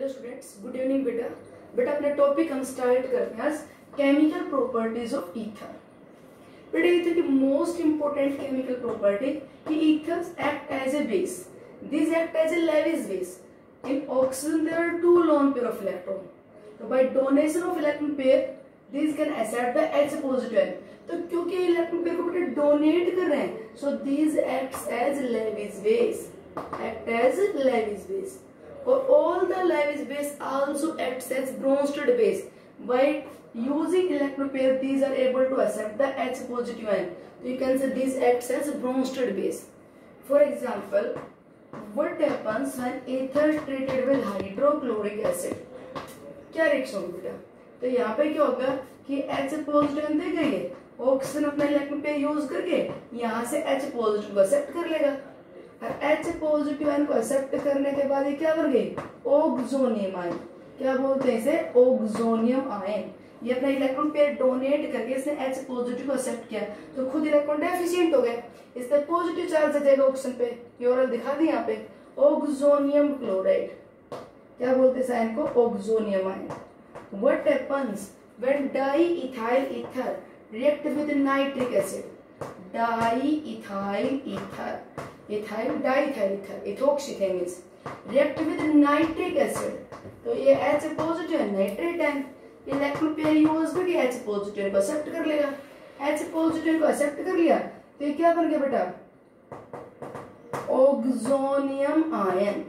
Hello students, good evening बेटा। बेटा अपने टॉपिक हम स्टार्ट करते हैं आज केमिकल प्रॉपर्टीज ऑफ ईथर। बेटा ईथर की मोस्ट इंपोर्टेंट केमिकल प्रॉपर्टी कि ethers act as a base. This act as a Lewis base. In oxygen there are two lone pair of electron. तो by donation of electron pair this can accept the H positive ion. तो क्योंकि electron pair को बेटा donate कर रहे हैं, so this acts as Lewis base. Act as Lewis base. For all the Lewis base also acts as Bronsted base. By using electron pair, these are able to accept the H positive ion. So you can say this acts as Bronsted base. For example, what happens when ether treated with hydrochloric acid? क्या reaction होगी बेटा? तो यहाँ पे क्या होगा कि H positive ion दे गई है, ऑक्सीजन अपना इलेक्ट्रॉन पेयर यूज करके यहाँ से H पॉजिटिव को एक्सेप्ट कर लेगा। H पॉजिटिव आयन को एक्सेप्ट करने के बाद ये क्या बन गई? Oxonium ion. क्या बोलते हैं इसे? Oxonium ion. ये अपना इलेक्ट्रॉन पेयर डोनेट करके इसने H पॉजिटिव को एक्सेप्ट किया, तो खुद इलेक्ट्रॉन डेफिशिएंट हो गए, इससे पॉजिटिव चार्ज आ जाएगा ऑक्सीजन पे। प्योरल दिखा दी यहाँ पे, ऑक्सोनियम क्लोराइड। क्या बोलते हैं आयन को? Oxonium ion. What happens when diethyl ether react with nitric acid? Diethyl ether, ethyl diethyl ether, ethoxyethane means react with nitric acid. तो ये H पॉजिटिव है, नाइट्रेट है, इलेक्ट्रॉन पेयर यूज करके H positive को accept कर लेगा। H positive को accept कर लिया तो ये क्या बन गया बेटा? Oxonium ion.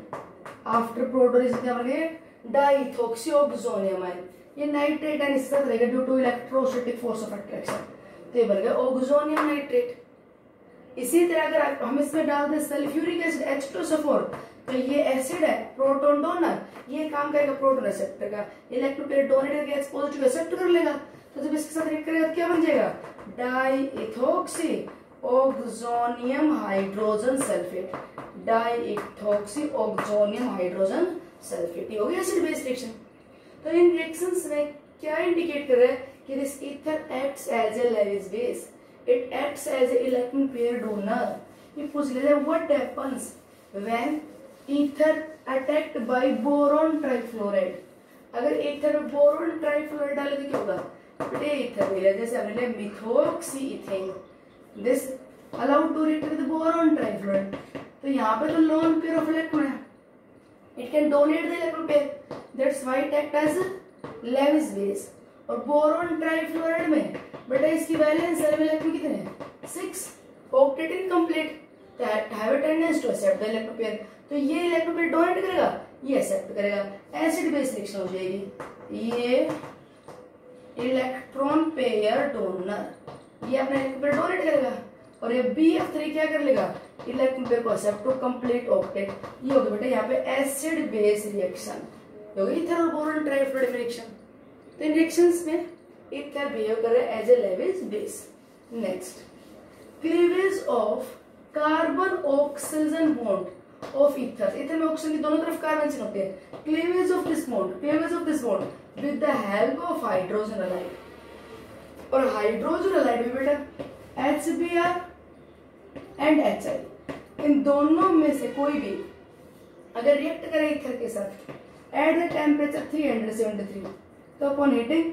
आफ्टर प्रोटोलिसिस क्या बन गया? Diethoxy oxonium ion. ये नाइट्रेट आयन इसके साथ रहेगा due to electrostatic force of attraction, तो ये बन गया ऑक्सोनियम नाइट्रेट। इसी तरह अगर हम इसमें डाल दें सल्फ्यूरिक एसिड H2SO4, तो ये एसिड है प्रोटॉन डोनर, ये काम करेगा प्रोटॉन एक्सेप्टर का, इलेक्ट्रॉन पेयर डोनेट करके H पॉजिटिव एक्सेप्ट कर लेगा। तो जब इसके साथ रिएक्ट करेगा तो क्या बन जाएगा? Diethoxy oxonium hydrogen sulphate. Diethoxy oxonium hydrogen sulphate, ये हो गया एसिड बेस रिएक्शन। तो इन रिएक्शंस में क्या इंडिकेट कर रहा है कि this ether acts as a Lewis base, it acts as a electron pair donor. ये पूछ लेते हैं what happens when ether attacked by boron trifluoride? अगर ether में boron trifluoride डाले तो क्या होगा? बेटे ether ले जैसे हमने लिया methoxyethane, this allowed to react with boron trifluoride, तो यहाँ पे तो lone pair of electron है, it can donate the electron pair, that's why it acts as Lewis base। और बोरोन ट्राइफ्लोराइड में बेटा इसकी वैलेंस इलेक्ट्रॉन कितने हैं? 6, octet incomplete, have a tendency to accept the electron pair. तो ये electron pair donate करेगा, ये एक्सेप्ट करेगा, एसिड बेस रिएक्शन हो जाएगी। ये इलेक्ट्रॉन पेयर डोनर, ये अपना इलेक्ट्रॉन पेयर डोनेट करेगा, और ये BF3 क्या कर लेगा? इलेक्ट्रॉन पेयर को एक्सेप्ट टू कंप्लीट ऑक्टेट। ये होगा बेटा यहाँ पे एसिड बेस रिएक्शन, होगी ईथर और बोरोन ट्राइफ्लोराइड रिएक्शन। तो इन रिएक्शंस में ईथर बिहेव कर रहा है as a Lewis base. Next, cleavage of carbon oxygen bond of ether. Ether में ऑक्सीजन की दोनों तरफ कार्बन चिन्ह होते हैं। Cleavage of this bond with the help of hydrogen halide. और हाइड्रोजन हैलाइड में बेटा HBr एंड HI, इन दोनों में से कोई भी अगर रिएक्ट करे ईथर के साथ एट द टेम्परेचर 373, तो अपॉन हीटिंग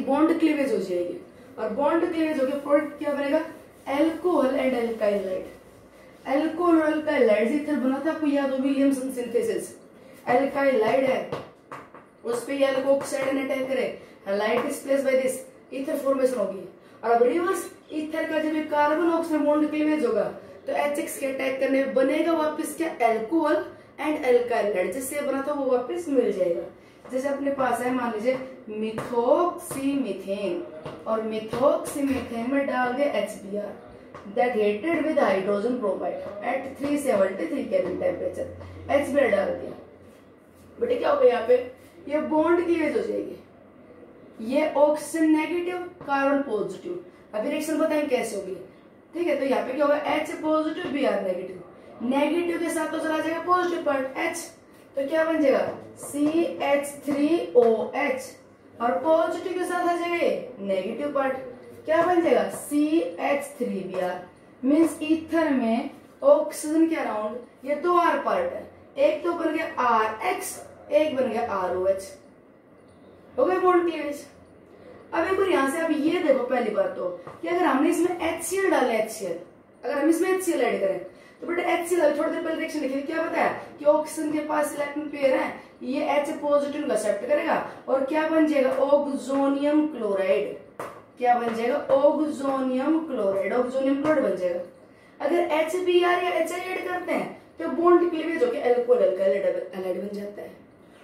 बॉन्ड क्लीवेज हो जाएगी, और बॉन्ड क्लीवेज होकर प्रोडक्ट क्या बनेगा? Alcohol and एल्काइलाइड। एल्कोहल और एल्काइलाइड ईथर बना था, आपको याद हो, विलियमसन सिंथेसिस। एल्काइलाइड है, उस पे एल्कोक्साइड ने अटैक करे, halide is placed by this, ether formation होगी। और अब रिवर्स ईथर का जब कार्बन ऑक्सीजन बॉन्ड क्लीवेज होगा तो HX के अटैक करने में बनेगा वापस क्या? एल्कोहल एंड एल्काइलाइड, जिससे बना था वो वापस मिल जाएगा। जैसे अपने पास है, मान लीजिए मिथोक्सीमीथेन, और मिथोक्सीमीथेन में डाल दिया HBr that heated with hydrogen bromide at 373 kelvin temperature, HBr डाल दिया। बेटे क्या होगा यहाँ पे? ये बॉन्ड क्लीवेज हो जाएगी, ये ऑक्सीजन नेगेटिव कार्बन पॉजिटिव। अभी रिएक्शन बताएं कैसे होगी, ठीक है? तो यहाँ पे क्या होगा? H positive Br negative, negative के साथ तो चला जाएगा पॉजिटिव पार्ट H, तो क्या बन जाएगा? CH3OH, और पॉजिटिव के साथ आ जाएगा नेगेटिव पार्ट, क्या बन जाएगा? CH3Br। मीन्स ईथर में ऑक्सीजन के अराउंड ये 2 R पार्ट है, एक तो बन गया RX एक बन गया ROH, हो गया बॉन्ड क्लीवेज। अब एक बार यहाँ से आप ये देखो पहली बात तो कि अगर हमने इसमें HCl डाले, HCl अगर हम इसमें HCl ऐड करें तो बेटा HCl थोड़ी देर पहले रिएक्शन लिखी क्या बताया कि ऑक्सीजन के पास इलेक्ट्रॉन पेयर है, ये H पॉजिटिव को एक्सेप्ट करेगा और क्या बन जाएगा ऑक्सोनियम क्लोराइड, क्या बन जाएगा ऑक्सोनियम क्लोराइड, ऑक्सोनियम क्लोराइड बन जाएगा। अगर HBr या HI ऐड करते हैं तो बॉन्ड क्लीवेज होकर अल्कोहल अल्काइल हैलाइड बन जाता है।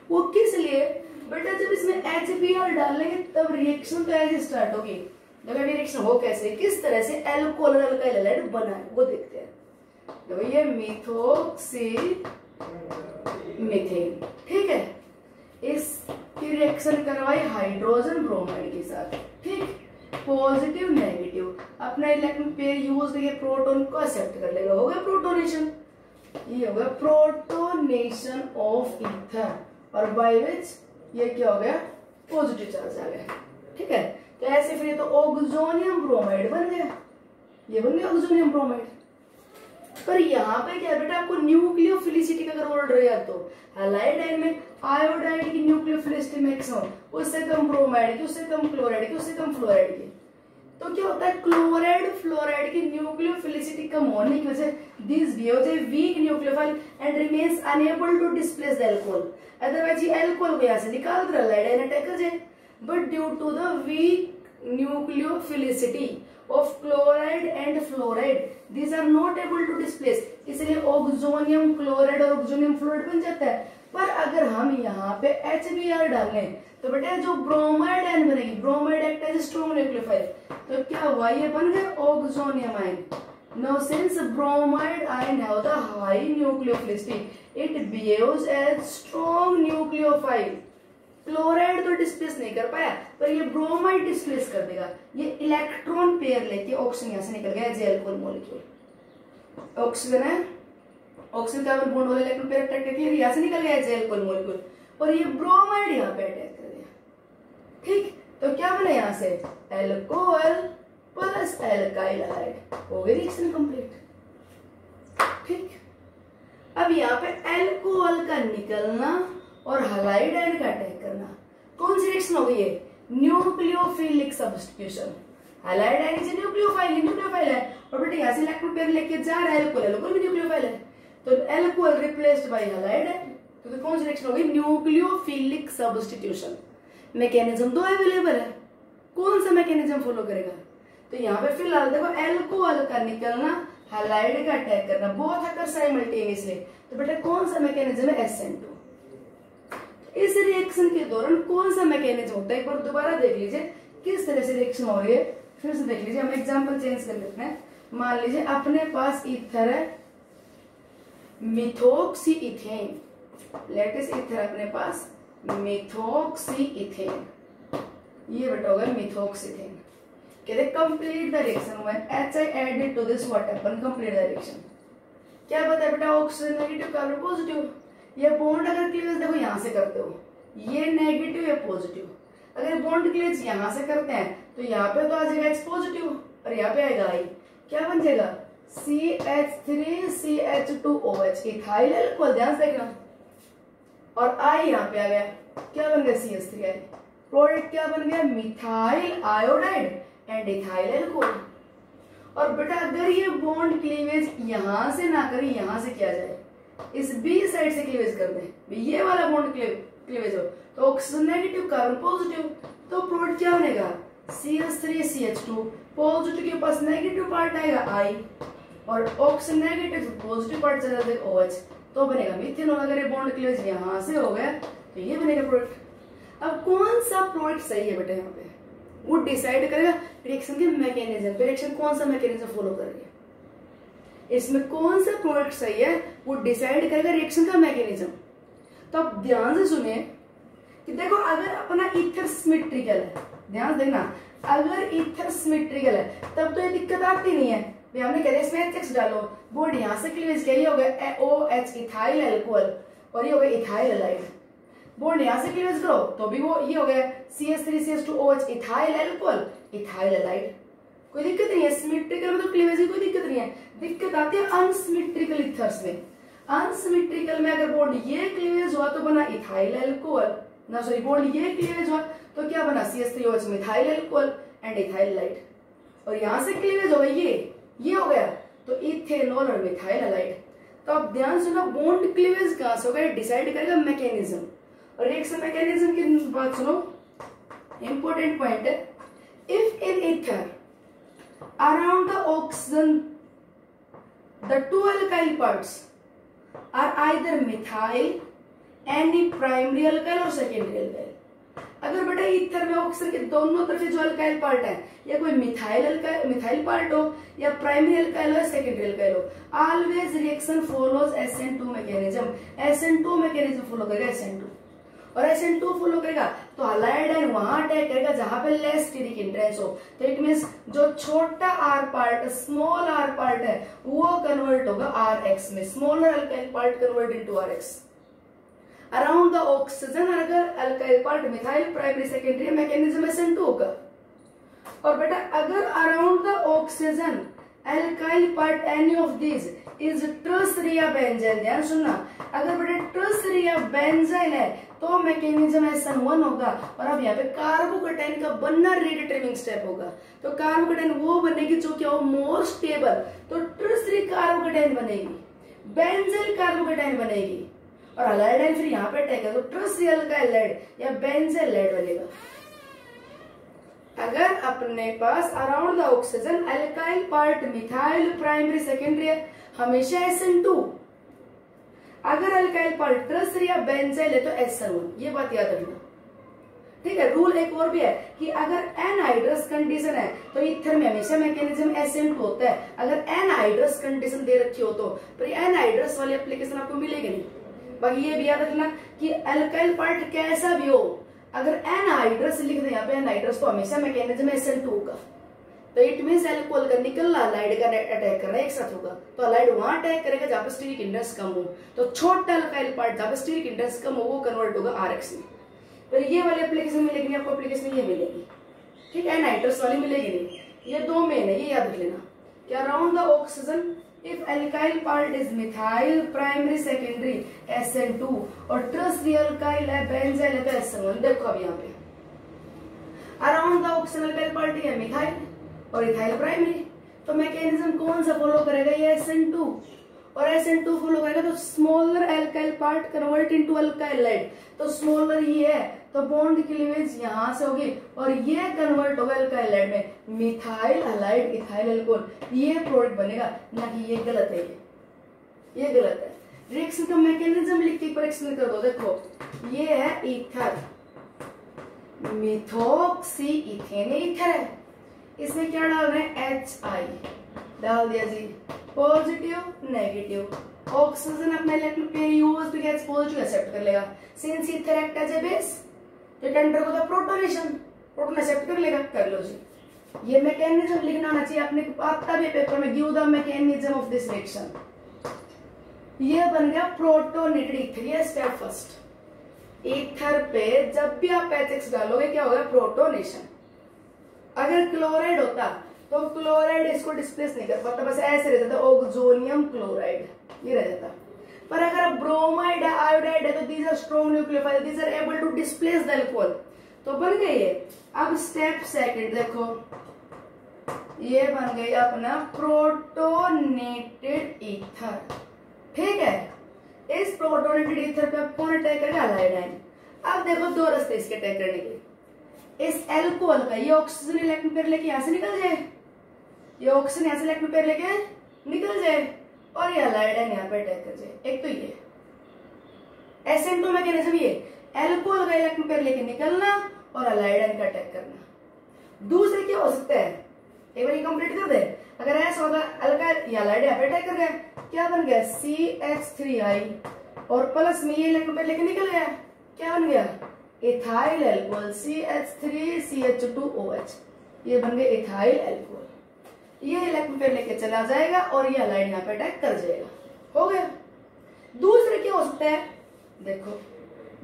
वो किस लिए बेटा, जब इसमें HBr डालेंगे तब रिएक्शन तो ऐसे स्टार्ट होगी, जब रिएक्शन हो कैसे, किस तरह से अल्कोहल अल्काइल हैलाइड बना है वो देखते हैं। तो ये मिथोक्सी मीथेन, ठीक है, इसकी रिएक्शन करवाई हाइड्रोजन ब्रोमाइड के साथ, ठीक, पॉजिटिव नेगेटिव अपना इलेक्ट्रॉन पेयर यूज करके प्रोटॉन को एक्सेप्ट कर लेगा, हो गया प्रोटोनेशन, ये हो गया प्रोटोनेशन ऑफ ईथर और बाय विच ये क्या हो गया पॉजिटिव चार्ज आ गया, ठीक है। तो ऐसे फिर ये तो ऑक्सोनियम ब्रोमाइड बन गया, ये बन गया ऑक्सोनियम ब्रोमाइड। पर यहाँ पे क्या बेटा आपको न्यूक्लियोफिलिसिटी का अगर ऑर्डर याद तो हैलाइड आयन में आयोडाइड की न्यूक्लियोफिलिसिटी मैक्सिमम, उससे कम ब्रोमाइड की, उससे कम क्लोराइड की, उससे कम फ्लोराइड की। तो क्या होता है क्लोराइड फ्लोराइड की न्यूक्लियोफिलिसिटी कम होने की वजह this gives a weak nucleophile and remains unable to displace the alcohol, otherwise ये अल्कोहल को यहाँ से निकाल कर हैलाइड आयन अटैक कर जाए। But due to the weak nucleophilicity of chloride and fluoride these are not able to displace, इसलिए oxonium chloride और ऑक्सोनियम फ्लोराइड बन जाता है। पर अगर हम यहाँ पे HBr डालें तो बेटा जो ब्रोमाइड आयन बनेगी, bromide act as strong nucleophile, तो क्या हुआ ये बन गया oxonium ion. Now since bromide ion have the high nucleophilicity it behaves as strong nucleophile. Chloride तो डिस्प्लेस नहीं कर पाया पर ये ब्रोमाइड डिस्प्लेस कर देगा, ये इलेक्ट्रॉन पेयर लेके ऑक्सीजन यहाँ से निकल गया एज अल्कोहल मॉलिक्यूल, ऑक्सीजन है, ऑक्सीजन कार्बन बॉन्ड वाला इलेक्ट्रॉन पेयर अटैक करके यहाँ से निकल गया एज अल्कोहल मॉलिक्यूल और ये ब्रोमाइड यहाँ पे अटैक कर दिया, ठीक। तो क्या बना यहाँ से अल्कोहल प्लस अल्काइल हैलाइड, हो गई रिएक्शन कंप्लीट, ठीक। अब यहाँ पे अल्कोहल का निकलना और हैलाइड आयन का अटैक करना, कौन सी रिएक्शन हो गई है न्यूक्लियोफिलिक सब्स्टिट्यूशन। हैलाइड आयन से न्यूक्लियोफाइल है और बेटा यहाँ से इलेक्ट्रॉन पेयर लेके जा रहा है अल्कोहल, अल्कोहल भी न्यूक्लियोफाइल है, तो अल्कोहल रिप्लेस्ड बाय हैलाइड है, तो कौन सी रिएक्शन हो गई न्यूक्लियोफिलिक सब्स्टिट्यूशन। मैकेनिज्म तो अवेलेबल है, कौन सा मैकेनिज्म फॉलो करेगा, तो यहाँ पे फिलहाल देखो अल्कोहल का निकलना हैलाइड का अटैक करना बोथ अकर साइमल्टेनियसली, तो बेटा कौन सा मैकेनिज्म है SN2। इस रिएक्शन के दौरान कौन सा मैकेनिज्म होता है एक बार दोबारा देख लीजिए किस तरह से रिएक्शन हो रही है, फिर से देख लीजिए। हम एग्जांपल चेंज कर लेते हैं, मान लीजिए अपने पास ईथर है मिथोक्सी इथेन, लेटेस्ट ईथर अपने पास मिथोक्सी इथेन, ये बेटा होगा मिथोक्सीथेन। कहते complete the reaction when HI added to this what happen, complete the reaction. क्या बताया बेटा ऑक्सीजन नेगेटिव कार्बन पॉजिटिव, ये बॉन्ड अगर क्लीवेज देखो यहां से करते हो ये नेगेटिव या पॉजिटिव, अगर बॉन्ड क्लीवेज यहां से करते हैं तो यहाँ पे तो आ जाएगा H पॉजिटिव और यहाँ पे आएगा I, क्या बन जाएगा CH3CH2OH इथाइल अल्कोहल, ध्यान से देखना, और I यहाँ पे आ गया, क्या बन गया CH3I, प्रोडक्ट क्या बन गया methyl iodide and ethyl alcohol. और बेटा अगर ये बॉन्ड क्लीवेज यहां से ना करे यहां से किया जाए, इस B साइड से क्लीवेज कर दे, ये वाला बॉन्ड क्लीवेज हो तो ऑक्सीजन नेगेटिव कार्बन पॉजिटिव, तो प्रोडक्ट क्या बनेगा CH3CH2, पॉजिटिव के पास नेगेटिव पार्ट आएगा I और ऑक्सीजन नेगेटिव पॉजिटिव पार्ट चला जाएगा OH, तो बनेगा मीथेनॉल। अगर ये बॉन्ड क्लीवेज यहां से हो गया तो ये बनेगा प्रोडक्ट। अब कौन सा प्रोडक्ट सही है बेटा यहाँ पे वो डिसाइड करेगा रिएक्शन के मैकेनिज्म पे, रिएक्शन कौन सा मैकेनिज्म फॉलो करेगी, इसमें कौन सा प्रोडक्ट सही है वो डिसाइड करेगा रिएक्शन का मैकेनिज्म। तो आप ध्यान से सुनिए कि देखो अगर अपना ईथर सिमेट्रिकल है, ध्यान से देखना, अगर ईथर सिमेट्रिकल है तब तो ये दिक्कत आती नहीं है, हमने कह दिया इसमें HX डालो, बोर्ड यहाँ से क्लीवेज किया, ये हो गया OH इथाइल अल्कोहल और ये हो गया इथाइल हैलाइड, बॉन्ड यहाँ से क्लीवेज करो तो भी वो ये हो गया CH3CH2OH ethyl alcohol ethyl halide, कोई दिक्कत नहीं है। सिमेट्रिकल में तो क्लीवेज की कोई दिक्कत नहीं है, दिक्कत आती है अनसिमेट्रिकल ईथर्स में। अनसिमेट्रिकल में अगर बॉन्ड ये क्लीवेज हुआ तो बना इथाइल अल्कोहल, ना सॉरी बॉन्ड ये क्लीवेज हुआ तो क्या बना CH3OH methyl alcohol and ethyl halide. और यहां से क्लीवेज होगा ये हो गया तो इथेनॉल और मिथाइल हाइलाइड। तो आप ध्यान सुनो, बॉन्ड क्लीवेज कहां से होगा डिसाइड करेगा मैकेनिज्म। और रिएक्शन मैकेनिज्म की बात सुनो, इंपॉर्टेंट पॉइंट है, if in ether around the oxygen the two alkyl parts are either methyl any primary alkyl और सेकेंडरी अल्काइल। अगर बेटा ईथर में ऑक्सीजन के दोनों तरफ जो अल्काइल पार्ट है, या कोई मिथाइल पार्ट हो या प्राइमरी अल्काइल हो सेकेंडरी अल्काइल हो, always reaction follows SN2 mechanism. SN2 mechanism follow करेगा SN2, और SN2 फॉलो करेगा तो हाइलाइड आयन वहां अटैक करेगा जहां पे लेस स्टीरिक इंट्रेंस हो। तो इट मींस जो छोटा R part, small R part है वो कन्वर्ट होगा RX में, smaller alkyl part convert into RX around the oxygen. अगर alkyl part methyl primary secondary mechanism SN2 होगा। और बेटा अगर around the oxygen alkyl part any of this is tertiary benzyl, ध्यान सुनना, अगर बेटा ट्रसरिया बेंजाइल है तो मैकेनिज्म SN1 होगा। और अब यहाँ पे कार्बोकेटाइन का बनना रिडिटरमिनिंग स्टेप होगा। तो कार्बोकेटाइन वो बनेगी जो क्या हो मोर स्टेबल, तो ट्रसरी कार्बोकेटाइन बनेगी, बेंजाइल कार्बोकेटाइन बनेगी, और हाइलाइड फिर यहाँ पे अटैक है तो ट्रसरी अल्काइल या बेंजाइल हाइलाइड बनेगा। अगर अपने पास around the oxygen alkyl part methyl primary secondary है हमेशा SN2, अगर अल्काइल पार्ट ट्रसरी या बेंजाइल है तो SN1, ये बात याद रखना, ठीक है। रूल एक और भी है कि अगर एनहाइड्रस कंडीशन है तो ईथर में हमेशा मैकेनिज्म SN2 होता है। अगर एनहाइड्रस कंडीशन दे रखी हो तो पर एनहाइड्रस वाली एप्लीकेशन आपको मिलेगी नहीं। बाकी ये भी याद रखना कि अल्काइल पार्ट कैसा भी हो, अगर एनहाइड्रस लिख दे यहाँ पे एनहाइड्रस तो हमेशा मैकेनिज्म SN2 होगा। तो इट मींस अल्कोहल का निकलना हाइलाइड का अटैक करना एक साथ होगा। तो हाइलाइड वहां अटैक करेगा जहां पर स्टीरिक इंडेक्स कम हो, तो छोटा अल्काइल पार्ट जहां पर स्टीरिक इंडेक्स कम हो वो कन्वर्ट होगा RX में। पर ये वाली एप्लीकेशन मिलेगी नहीं आपको, एप्लीकेशन ये मिलेगी, ठीक है, एनहाइड्रस वाली मिलेगी नहीं। ये दो मेन है, ये याद रख लेना कि around the oxygen if alkyl part is methyl primary secondary SN2 और ट्रसरी अल्काइल है बेंजाइल है तो SN1। देखो अब यहाँ पे around the oxygen alkyl part है मिथाइल और इथाइल प्राइमरी, तो मैकेनिज्म कौन सा फॉलो करेगा, ये SN2, और SN2 फॉलो करेगा तो smaller alkyl part convert into alkyl halide. तो स्मॉलर ये है तो बॉन्ड क्लीवेज यहां से होगी और ये कन्वर्ट होगा अल्काइल हाइलाइड में मिथाइल हाइलाइड इथाइल अल्कोहल, ये प्रोडक्ट बनेगा। ना कि ये गलत है, ये गलत है। रिएक्शन का मैकेनिज्म लिख के एक्सप्लेन कर दो। देखो ये है ईथर, मिथोक्सी इथेन ईथर है, इसमें क्या डाल रहे हैं HI डाल दिया जी, पॉजिटिव नेगेटिव, ऑक्सीजन अपना electron pair use to get positive accept कर लेगा, since ether act as a base तो it undergo the protonation, proton accept कर लेगा। कर लो जी, ये मैकेनिज्म लिखना आना चाहिए आपने, आता भी पेपर में, give the mechanism of this reaction. ये बन गया प्रोटोनेटेड ईथर, ये स्टेप फर्स्ट। ईथर पे जब भी आप HX डालोगे क्या होगा, प्रोटोनेशन। अगर क्लोराइड होता तो क्लोराइड इसको डिस्प्लेस नहीं कर पाता, बस ऐसे रहता था ऑक्सोनियम क्लोराइड, ये रह जाता। पर अगर ब्रोमाइड है, आयोडाइड है तो these are strong nucleophile, these are able to displace the alcohol, तो बन गई ये। अब स्टेप सेकंड देखो, ये बन गई अपना प्रोटोनेटेड ईथर, ठीक है। इस प्रोटोनेटेड ईथर पे कौन अटैक करेगा, हाइलाइड आयन। अब देखो दो रास्ते इसके अटैक करने के, इस अल्कोहल का ये ऑक्सीजन इलेक्ट्रॉन पेयर लेके यहां से निकल जाए, ये ऑक्सीजन यहां से इलेक्ट्रॉन पेयर लेके निकल जाए और ये हाइलाइड आयन यहाँ पे अटैक कर जाए। एक तो ये SN2 मैकेनिज्म, ये अल्कोहल का इलेक्ट्रॉन पेयर लेके निकलना और हाइलाइड आयन का अटैक करना। दूसरे क्या हो सकता है, एक बार कंप्लीट कर दे। अगर ऐसा होता अल्काइल हाइलाइड यहाँ पे अटैक कर गया, क्या बन गया CH3I और प्लस में ये इलेक्ट्रॉन पेयर लेके निकल गया, क्या बन गया इथाइल अल्कोहल CH3CH2OH, ये बन गया इथाइल अल्कोहल। ये इलेक्ट्रॉन पेयर लेके चला जाएगा और ये हाइलाइड यहाँ पे अटैक कर जाएगा, हो गया। दूसरे क्या हो सकता है, देखो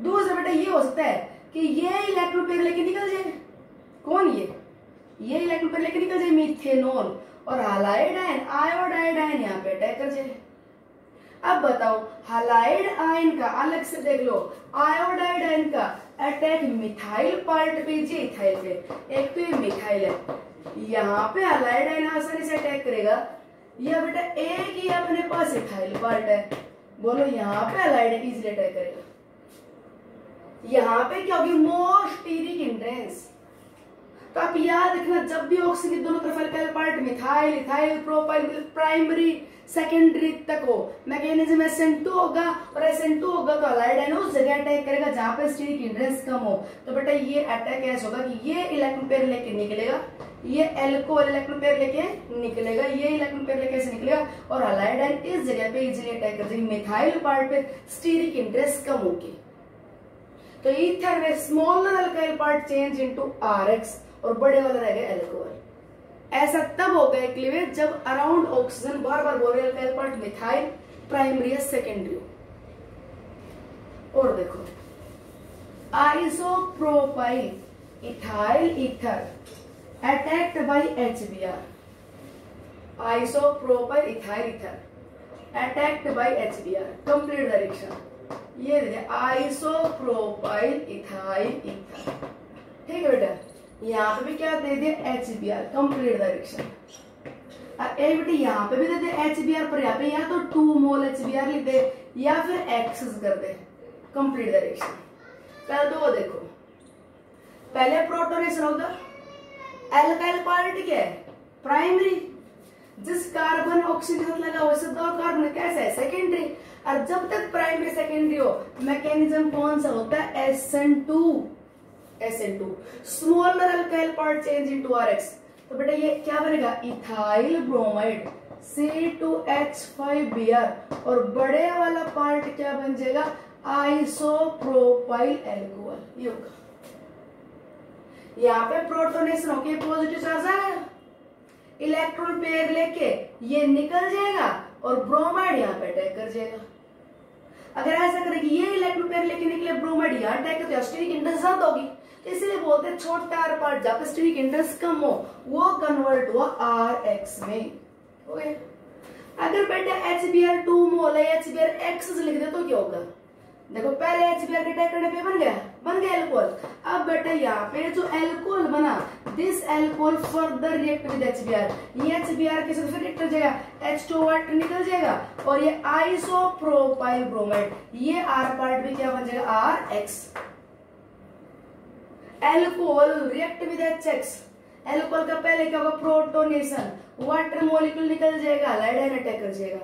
दूसरा बेटा ये हो सकता है कि ये इलेक्ट्रॉन पेयर लेके निकल जाए, कौन ये इलेक्ट्रॉन पेयर लेके निकल जाए मिथेनॉल और हाइलाइड आयन आयोडाइड आयन यहाँ पे अटैक कर जाए। अब बताओ हैलाइड आयन का अलग से देख लो, आयोडाइड आयन का अटैक मिथाइल पार्ट पे जी इथाइल पे, एक तो ये मिथाइल है, यहाँ पे हैलाइड आयन आसानी से अटैक करेगा, या बेटा एक ही अपने पास इथाइल पार्ट है, बोलो यहाँ पे हैलाइड इजीली अटैक करेगा। यहाँ पे क्या होगी, मोर स्टीरिक हिंड्रेंस। तो आप याद रखना जब भी ऑक्सीजन के दोनों तरफ alkyl part methyl ethyl propyl primary secondary तक हो, मैकेनिज्म SN2 होगा और SN2 होगा तो हैलाइड आयन उस जगह अटैक करेगा जहां पे स्टीरिक हिंड्रेंस कम हो। तो बेटा ये अटैक ऐसा होगा कि ये इलेक्ट्रॉन पेयर लेके निकलेगा, ये अल्कोहल इलेक्ट्रॉन पेयर लेके निकलेगा, ये इलेक्ट्रॉन पेयर लेके ऐसे निकलेगा और हैलाइड आयन इस जगह पे इजीली अटैक कर देगी मिथाइल पार्ट पे स्टीरिक हिंड्रेंस कम होगी। तो ईथर में smaller alkyl part change into RX और बड़े वाला रह गया अल्कोहल। ऐसा तब होगा एक्लिवेट जब अराउंड ऑक्सीजन बार बार बोल रहे अल्काइल पार्ट मिथाइल प्राइमरी या सेकेंडरी हो। और देखो isopropyl ethyl ether attacked by HBr, isopropyl ethyl ether attacked by HBr complete direction. ये देखिए आइसोप्रोपाइल इथाइल ईथर, ठीक है बेटा। यहाँ पे भी क्या दे दिया HBr कंप्लीट डायरेक्शन। एक बेटे यहाँ पे भी दे दे HBr, पर यहाँ पे या तो 2 मोल HBr लिख दे या फिर एक्सेस कर दे कंप्लीट डायरेक्शन। पहले तो वो देखो, पहले प्रोटोनेशन होगा, एल्काइल पार्ट क्या है प्राइमरी, जिस कार्बन ऑक्सीजन के साथ लगा हो दो कार्बन कैसा है सेकेंडरी। और जब तक प्राइमरी सेकेंडरी हो मैकेनिज्म कौन सा होता है SN2 smaller alkyl part change into RX। तो बेटा ये क्या बनेगा इथाइल ब्रोमाइड C2H5Br और बड़े वाला पार्ट क्या बन जाएगा आइसोप्रोपाइल अल्कोहल। ये होगा, यहाँ पे प्रोटोनेशन होके पॉजिटिव चार्ज आएगा, इलेक्ट्रॉन पेयर लेके ये निकल जाएगा और ब्रोमाइड यहाँ पे अटैक कर जाएगा। अगर ऐसा करें कि ये इलेक्ट्रॉन पेयर लेके निकले ब्रोमाइड यहाँ अटैक करते स्टीरिक हिंड्रेंस ज्यादा होगी, इसलिए बोलते हैं छोटा पार्ट जहाँ पे स्टीरिक हिंड्रेंस कम हो वो कन्वर्ट हुआ RX में। ओके, अगर बेटा HBr 2 मोल है HBr एक्सेस लिख दे तो क्या होगा, देखो पहले HBr के अटैक करने पे बन गया अल्कोहल। अब बेटा यहाँ पे जो अल्कोहल बना this alcohol further react with HBr, ये HBr के साथ फिर रिएक्ट कर जाएगा, H2 वाटर निकल जाएगा और ये आइसोप्रोपाइल ब्रोमाइड ये R पार्ट भी क्या बन जाएगा RX। Alcohol react with HX, alcohol का पहले क्या होगा प्रोटोनेशन, वाटर मॉलिक्यूल निकल जाएगा, हैलाइड आयन अटैक कर जाएगा।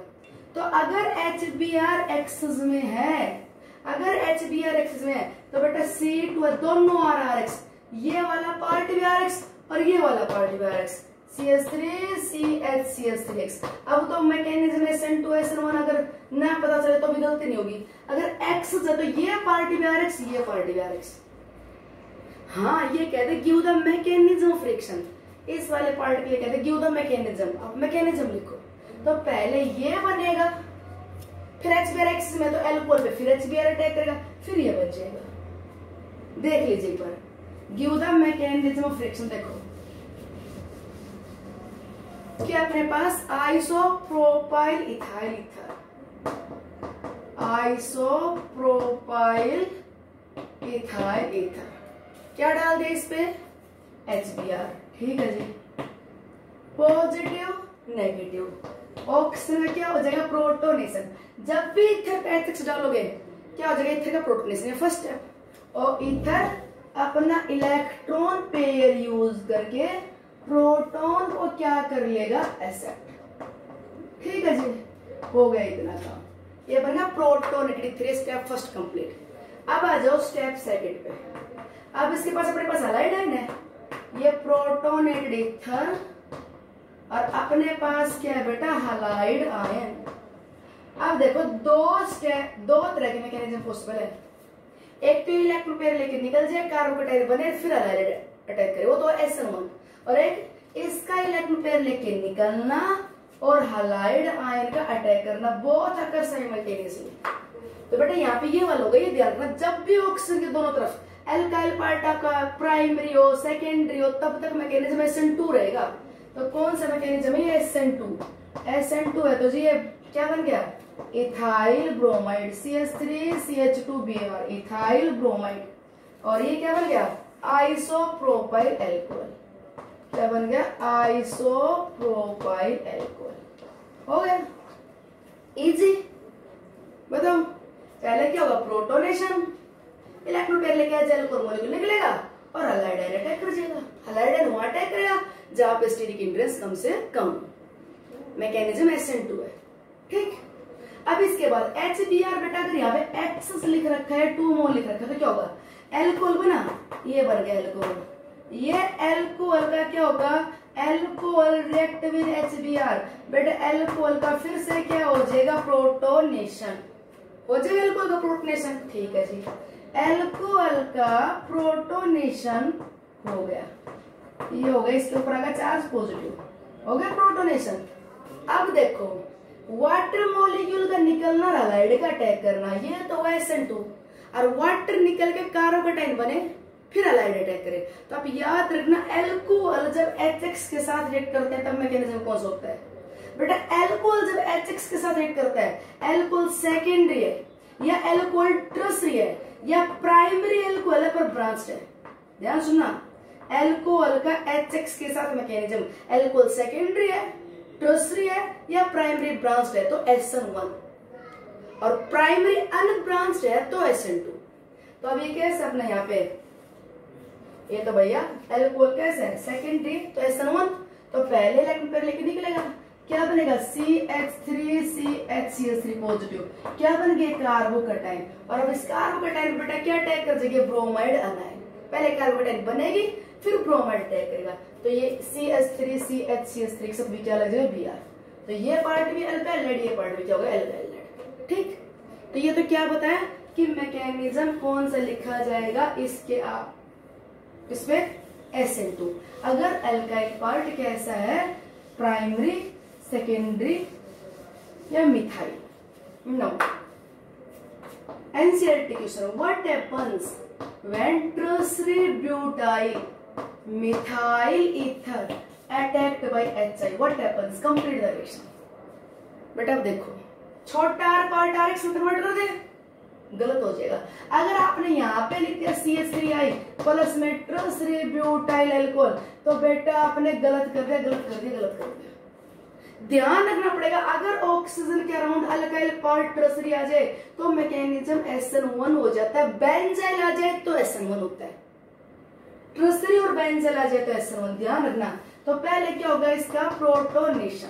तो अगर HBr एक्सेस में है, अगर HBr एक्सेस में है तो बेटा C2 दोनों RX, ये वाला पार्ट भी RX और ये वाला पार्ट भी RX, CH3CH3X। अब तो मैकेनिज्म SN2 SN1 अगर ना पता चले तो भी गलती नहीं होगी, अगर एक्सेस है तो ये पार्ट भी RX ये पार्ट भी RX। हाँ ये कहते give the mechanism of reaction, इस वाले पार्ट के लिए कहते गिव द मैकेनिज्म। अब मैकेनिज्म लिखो, तो पहले ये बनेगा फिर HBr एक्सेस में तो अल्कोहल पे फिर HBr अटैक करेगा फिर ये बच जाएगा। देख लीजिए एक बार, give the mechanism of reaction. देखो क्या अपने पास isopropyl ethyl ether, isopropyl ethyl ether क्या डाल दे इस पे HBr, ठीक है जी। पॉजिटिव नेगेटिव ऑक्सीजन में क्या हो जाएगा प्रोटोनेशन, जब भी इथर पे H डालोगे क्या हो जाएगा इथर का प्रोटोनेशन फर्स्ट स्टेप। और इथर अपना इलेक्ट्रॉन पेयर यूज करके प्रोटॉन को क्या कर लेगा एक्सेप्ट, ठीक है जी। हो गया इतना काम, ये बना प्रोटोनेटेड 3 स्टेप फर्स्ट कंप्लीट। अब आ जाओ स्टेप सेकंड पे। अब इसके पास अपने पास हैलाइड आयन है, ये प्रोटोनेटेड ईथर और अपने पास क्या है बेटा हैलाइड आयन। अब देखो दो तरह के मैकेनिज्म पॉसिबल है, एक तो इलेक्ट्रॉन पेयर लेके निकल जाए कार्बोकेटाइन बने फिर हैलाइड अटैक करे वो तो SN1, और एक इसका इलेक्ट्रॉन पेयर लेके निकलना और हैलाइड आयन का अटैक करना, बोथ अकर साइमल्टेनियसली। तो बेटा यहाँ पे ये वाला होगा, ये ध्यान रखना जब भी ऑक्सीजन के दोनों तरफ एल्काइल पार्ट आपका प्राइमरी हो सेकेंडरी हो तब तक मैकेनिज्म SN2 रहेगा। तो कौन सा मैकेनिज्म है SN2 है तो जी ये क्या बन गया ethyl bromide CH3CH2Br ethyl bromide. और ये क्या बन गया आइसोप्रोपाइल एल्कोहल। क्या बन गया आइसोप्रोपाइल एल्कोहल। हो गया इजी। बताओ पहले क्या होगा प्रोटोनेशन, इलेक्ट्रॉन पेयर लेके एल्कोहल मॉलिक्यूल निकलेगा और हैलाइड आयन अटैक कर जाएगा। हैलाइड आयन वहां अटैक करेगा जहां पे स्टीरिक हिंड्रेंस कम से कम। मैकेनिज्म SN2 है। ठीक, अब इसके बाद HBr बेटा अगर यहाँ पे एक्सेस लिख रखा है 2 मोल लिख रखा है तो क्या होगा एल्कोहल बना, ये बन गया एल्कोहल। ये एल्कोहल का क्या होगा एल्कोहल रिएक्ट विद HBr बेटा एल्कोहल का फिर से क्या हो जाएगा प्रोटोनेशन हो जाएगा एल्कोहल का प्रोटोनेशन। ठीक है जी, एल्कोहल का प्रोटोनेशन हो गया, ये हो गया इसके ऊपर आएगा चार्ज पॉजिटिव, हो गया प्रोटोनेशन। अब देखो वाटर मॉलिक्यूल का निकलना हैलाइड का अटैक करना, ये तो SN2 और वाटर निकल के कार्बोकेटाइन बने फिर हैलाइड अटैक करे। तो आप याद रखना एल्कोहल जब HX के साथ रिएक्ट करते हैं तब मैकेनिज्म कौन सा होता है बेटा एल्कोहल जब HX के साथ रिएक्ट करता है एल्कोहल सेकेंडरी है या एल्कोहल टर्शियरी है या प्राइमरी एल्कोहल है पर ब्रांच्ड है। ध्यान सुनना एल्कोहल का HX के साथ मैकेनिज्म एल्कोहल सेकेंडरी है टर्शियरी है या प्राइमरी ब्रांच्ड है तो SN1 और प्राइमरी अनब्रांच्ड है तो SN2। तो अब ये कैसे अपने यहाँ पे ये तो भैया एल्कोहल कैसे है सेकेंडरी तो SN1 तो पहले इलेक्ट्रॉन पेयर लेके निकलेगा क्या बनेगा CH3CH3 पॉजिटिव क्या बन गया कार्बोकेटाइन। और अब इस कार्बोकेटाइन बेटा क्या अटैक कर देगी ब्रोमाइड अनायन। पहले कार्बोकेटाइन बनेगी फिर ब्रोमाइड अटैक करेगा तो ये CH3CH3 सब भी क्या लग जाएगा Br। तो ये पार्ट भी अल्काइल लेड ये पार्ट भी क्या होगा एल्काइल लेड। ठीक, तो ये तो क्या बताया कि मैकेनिज्म कौन सा लिखा जाएगा इसके इसमें SN2। अगर अल्काइल पार्ट कैसा है प्राइमरी सेकेंडरी या methyl. No NCERT question what happens when tertiary butyl methyl ether attacked by HI what happens complete the reaction. बेटा अब देखो छोटा r पार्ट RX में कन्वर्ट कर दे गलत हो जाएगा। अगर आपने यहाँ पे लिख दिया CH3I प्लस में टर्शियरी ब्यूटाइल अल्कोहल तो बेटा आपने गलत कर दिया। ध्यान रखना पड़ेगा अगर ऑक्सीजन के अराउंड अल्काइल पार्ट टर्शियरी आ जाए तो मैकेनिज्म SN1 हो जाता है, बेंजाइल आ जाए तो SN1 होता है, टर्शियरी और बेंजाइल आ जाए तो SN1। ध्यान रखना। तो पहले क्या होगा इसका प्रोटोनेशन,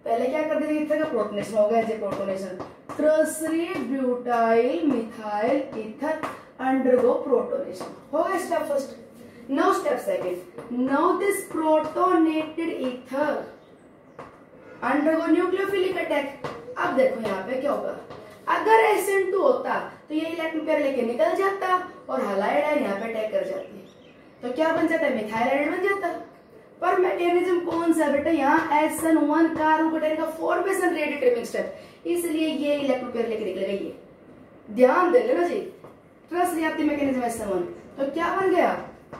पहले क्या कर देंगे ईथर का प्रोटोनेशन हो गया protonation tertiary butyl methyl ether undergo protonation हो गया step first. Now step second now this protonated ether undergo nucleophilic attack. अब देखो यहाँ पे क्या होगा अगर SN2 होता तो ये इलेक्ट्रॉन पेयर लेके निकल जाता और हैलाइड आयन यहाँ पे अटैक कर जाती तो क्या बन जाता है मिथाइल आयन बन जाता। पर मैकेनिज्म कौन सा बेटा यहाँ SN1 कार्बोकेटाइन का फॉर्मेशन रेट डिटरमिनिंग स्टेप, इसलिए ये इलेक्ट्रॉन पेयर लेके निकलेगा। ये ध्यान दे लेना जी टर्शियरी मैकेनिज्म SN1 तो क्या बन गया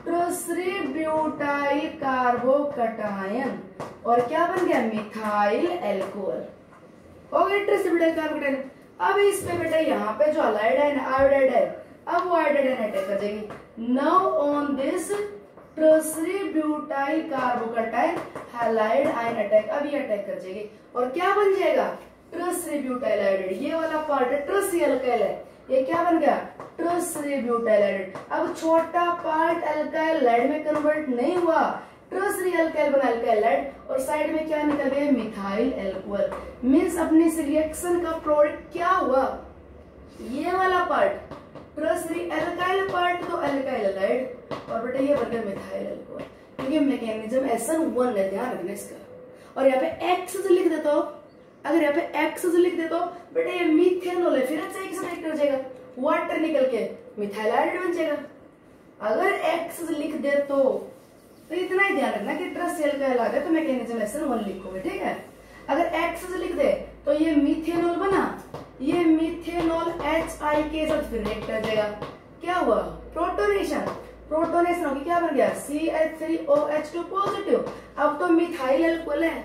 टर्शियरी ब्यूटाइल कार्बोकेटाइन और क्या बन गया मिथाइल अल्कोहल हो गया टर्शियरी ब्यूटाइल कार्बोकेटाइन। अब इस पे बेटा यहाँ पे जो हैलाइड आयन आयोडाइड है अब वो आयोडाइड आयन अटैक कर जाएगी। Now on this tertiary butyl carbocation halide ion attack अब ये अटैक कर जाएगी और क्या बन जाएगा टर्शियरी ब्यूटाइल आयोडाइड। ये वाला पार्ट है टर्शियरी अल्काइल है ये क्या बन गया टर्शियरी ब्यूटाइल आयोडाइड। अब छोटा पार्ट अल्काइल लाइड में कन्वर्ट नहीं हुआ टर्शियरी अल्काइल बना अल्काइल लाइड और साइड में क्या निकल गया मिथाइल अल्कोहल। मींस अपने इस रिएक्शन का प्रोडक्ट क्या हुआ ये वाला पार्ट टर्शियरी अल्काइल पार्ट तो अल्काइल लाइड और बेटा ये बन गया मिथाइल अल्कोहल क्योंकि मैकेनिज्म SN1 है। ध्यान रखना इसका। और यहाँ पे एक्सेस लिख देता हो अगर यहाँ पे एक्सेस लिख देता हो बेटा ये मीथेनॉल है फिर अच्छा एक रिएक्ट कर जाएगा वाटर निकल के मिथाइल आयोडाइड बन जाएगा। अगर एक्सेस लिख दे तो इतना ही ध्यान रखना कि टर्शियरी अल्काइल आ गया तो मैकेनिज्म SN1 लिखोगे। ठीक है। अगर एक्सेस लिख दे तो ये मीथेनॉल बना ये मीथेनॉल HI के साथ फिर रिएक्ट कर जाएगा क्या हुआ प्रोटोनेशन होगी क्या बन गया CH3OH2 पॉजिटिव। अब तो मिथाइल अल्कोहल है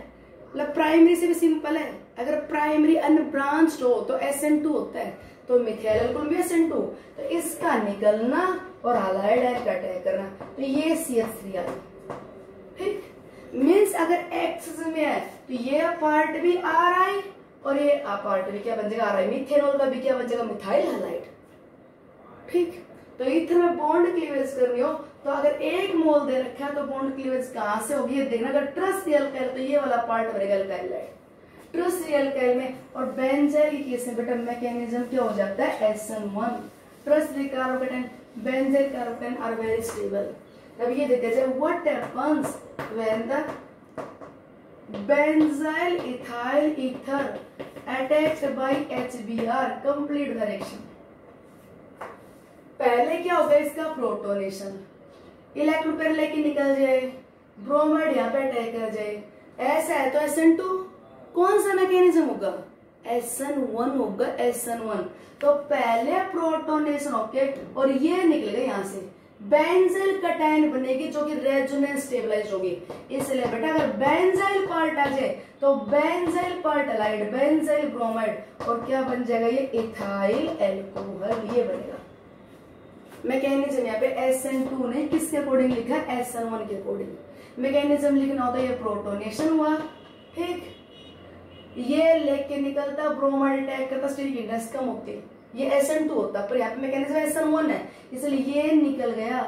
मतलब प्राइमरी से भी सिंपल है अगर प्राइमरी अनब्रांच्ड हो तो SN2 होता है, तो मिथाइल अल्कोहल भी SN2, तो इसका निकलना और हैलाइड आयन का अटैक करना, तो ये CH3 आ गया। ठीक, मीन्स अगर X में है तो ये पार्ट भी RI और ये पार्ट भी क्या बन जाएगा RI, मिथेनॉल का भी क्या बन जाएगा मिथाइल हैलाइड। ठीक, तो ईथर में बॉन्ड क्लीवेज करनी हो तो अगर 1 मोल दे रखा है तो बॉन्ड क्लीवेज कहां से होगी ये देखना। अगर ट्रस्ट अल्काइल तो ये वाला पार्ट बनेगा अल्काइल ट्रस्ट अल्काइल में, और बेंजाइल की केस में बेटा मैकेनिज्म क्या हो जाता है SN1। Trust carbocation benzyl carbocation are very stable. अब ये देखते हैं what happens when the benzyl ethyl ether attacked by HBr complete direction. पहले क्या होगा इसका प्रोटोनेशन, इलेक्ट्रॉन पेयर लेके निकल जाए, ब्रोमाइड यहाँ पे अटैक कर जाए, ऐसा है तो SN2 कौन सा मैकेनिज्म होगा SN1 होगा SN1। तो पहले प्रोटोनेशन होके और ये निकलेगा यहाँ से बेंजाइल कटायन बनेगी जो कि रेजोनेंस स्टेबलाइज होगी। इसलिए बेटा अगर बेंजाइल पार्ट आ जाए तो benzyl part allied benzyl bromide और क्या बन जाएगा ये इथाइल अल्कोहल, ये बनेगा मैकेनिज्म। यहाँ पे SN2 ने किसके अकॉर्डिंग लिखा SN1 के अकॉर्डिंग। मैकेनिज्म लिखना होता है ये प्रोटोनेशन हुआ। ठीक, ये लेके निकलता ब्रोमाइड अटैक करता स्टीरिक इंडेक्स कम होती, ये SN2 होता, पर यहाँ पे मैकेनिज्म SN1 है इसलिए ये निकल गया,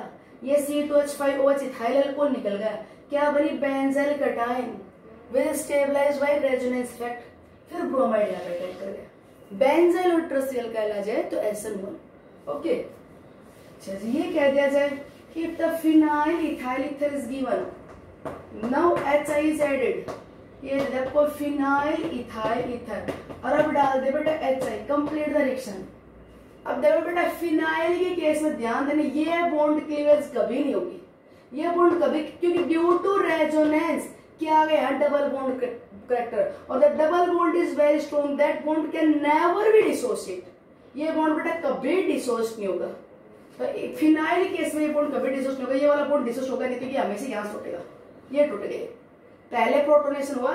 ये C2H5OH इथाइल अल्कोहल निकल गया, क्या बनी benzyl cation with stabilized by resonance effect, फिर ब्रोमाइड यहाँ पे अटैक कर गया। बेंजाइल और ट्रस्ट अल्काइल आ जाए तो SN1। ओके, ये कह दिया जाए if the phenyl ethyl ether is given, now HI is added, ये देखो फिनाइल इथाइल ईथर और अब डाल दे बेटा HI कंप्लीट द रिएक्शन। अब देखो बेटा फिनाइल के केस में ध्यान देना ये बॉन्ड क्लीवेज कभी नहीं होगी, ये बॉन्ड कभी, क्योंकि ड्यू टू रेजोनेंस क्या आ गया डबल बॉन्ड करेक्टर और the double bond is very strong, that bond can never be dissociate. ये बॉन्ड बेटा कभी डिसोसिएट नहीं होगा, तो फिनाइल केस में ये बॉन्ड कभी डिसोसिएट नहीं होगा, ये वाला बॉन्ड डिसोसिएट होगा नहीं क्योंकि हमेशा यहाँ से टूटेगा, ये टूट गए। पहले प्रोटोनेशन हुआ,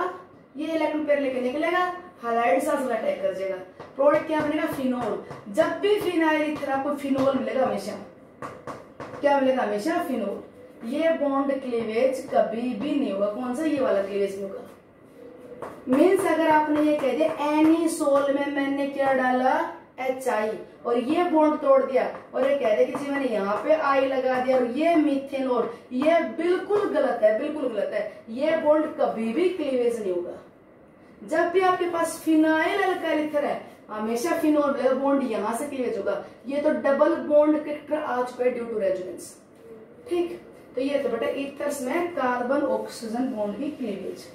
ये इलेक्ट्रॉन पेयर लेके निकलेगा, हैलाइड साथ में अटैक कर जाएगा, प्रोडक्ट क्या बनेगा फिनोल। जब भी फिनाइल ईथर आपको फिनोल मिलेगा हमेशा, क्या मिलेगा हमेशा फिनोल। ये बॉन्ड क्लीवेज कभी भी नहीं होगा, कौन सा ये वाला क्लीवेज नहीं होगा। मीन्स अगर आपने ये कह दिया एनीसोल में मैंने क्या डाला HI और ये बॉन्ड तोड़ दिया और ये कह रहे कि जी मैंने यहाँ पे I लगा दिया और ये मीथेनॉल, ये बिल्कुल गलत है, बिल्कुल गलत है। ये बॉन्ड कभी भी क्लीवेज नहीं होगा। जब भी आपके पास फिनाइल अल्काइल ईथर है हमेशा फिनोल मिलेगा, बॉन्ड यहाँ से क्लीवेज होगा। ये तो डबल बॉन्ड कैरेक्टर आ चुका है ड्यू टू रेजोनेंस। ठीक, तो ये तो बेटा ईथर्स में कार्बन ऑक्सीजन बॉन्ड की क्लीवेज।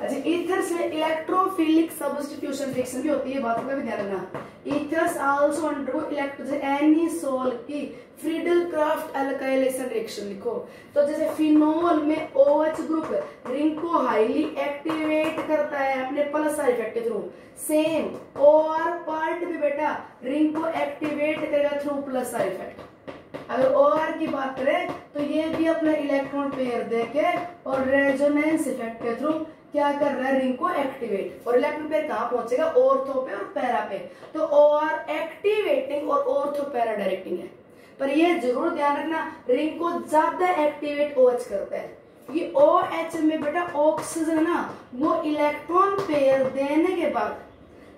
अच्छा, ईथर्स में इलेक्ट्रोफिलिक सब्स्टिट्यूशन रिएक्शन भी होती है, बातों का भी ध्यान रखना। ईथर्स आल्सो अंडरगो एनीसोल की फ्रीडल-क्राफ्ट अल्काइलेशन रिएक्शन लिखो। तो जैसे फिनोल में OH ग्रुप रिंग को हाईली एक्टिवेट करता है अपने प्लस इफेक्ट के थ्रू, सेम OR पार्ट भी बेटा रिंग को एक्टिवेट करेगा थ्रू प्लस इफेक्ट। अगर OR की बात करें तो ये भी अपना इलेक्ट्रॉन पेयर देके और रेजोनेंस इफेक्ट के थ्रू क्या कर रहा है रिंग को एक्टिवेट, और इलेक्ट्रॉन पेयर कहां पहुंचेगा ऑर्थो पे और पैरा पे। तो OR एक्टिवेटिंग और ऑर्थो पैरा डायरेक्टिंग है, पर ये जरूर ध्यान रखना रिंग को ज्यादा एक्टिवेट OH करता है। ये OH में बेटा ऑक्सीजन है ना, वो इलेक्ट्रॉन पेयर देने के बाद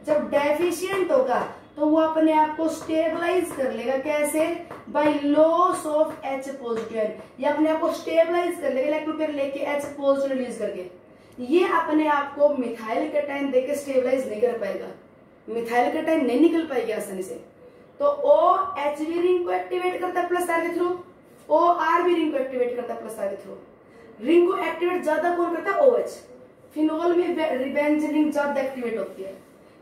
जब डेफिशिएंट होगा तो वो अपने आप को स्टेबलाइज कर लेगा, कैसे, by loss of H positive. ये अपने आप को स्टेबलाइज कर लेगा इलेक्ट्रॉन पेयर लेके H पॉजिटिव रिलीज करके। ये अपने आप को मिथाइल कैटायन देके स्टेबलाइज नहीं कर पाएगा, मिथाइल कैटायन नहीं निकल पाएगी आसानी से। तो OH भी रिंग को एक्टिवेट करता है प्लस आर के थ्रू, OR भी रिंग को एक्टिवेट करता है प्लस आर के थ्रू। रिंग को एक्टिवेट ज्यादा कौन करता है OH। फिनोल में बेंजीन रिंग ज्यादा एक्टिवेट होती है,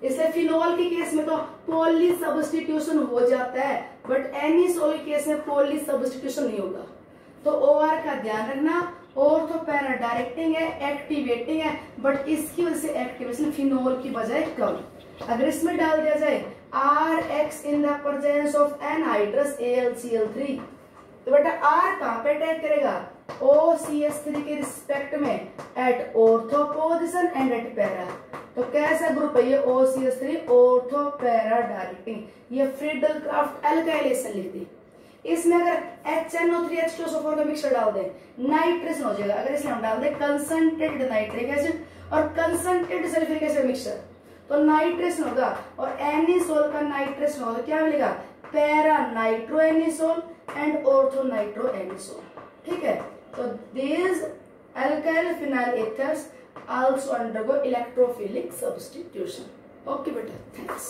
इसलिए फिनोल के केस में तो पॉली सब्स्टिट्यूशन हो जाता है, बट एनीसोल के केस में पॉली सब्स्टिट्यूशन नहीं होगा। तो OR का ध्यान रखना, ऑर्थो पैरा डायरेक्टिंग है, एक्टिवेटिंग है, बट इसकी वजह से एक्टिवेशन फिनोल की बजाय कम। अगर इसमें डाल दिया जाए RX in the presence of anhydrous AlCl3 तो बेटा R कहां पे अटैक करेगा OCH3 के रिस्पेक्ट में at ortho position and at para. तो कैसा ग्रुप है ये OCH3 ऑर्थो पैरा डायरेक्टिंग, ये फ्रीडल क्राफ्ट एल्काइलेशन लिख दी। इसमें अगर HNO3H2SO4 का मिक्सचर डाल दें नाइट्रेशन हो जाएगा। अगर इसमें हम डाल दें कंसंट्रेटेड नाइट्रिक एसिड और कंसंट्रेटेड सल्फ्यूरिक एसिड मिक्सचर तो नाइट्रेशन होगा, और एनिसोल का नाइट्रेशन होगा, क्या मिलेगा para nitro anisole and ortho nitro anisole. ठीक है, तो these alkyl phenyl ethers also undergo electrophilic substitution. Okay बेटा, thanks.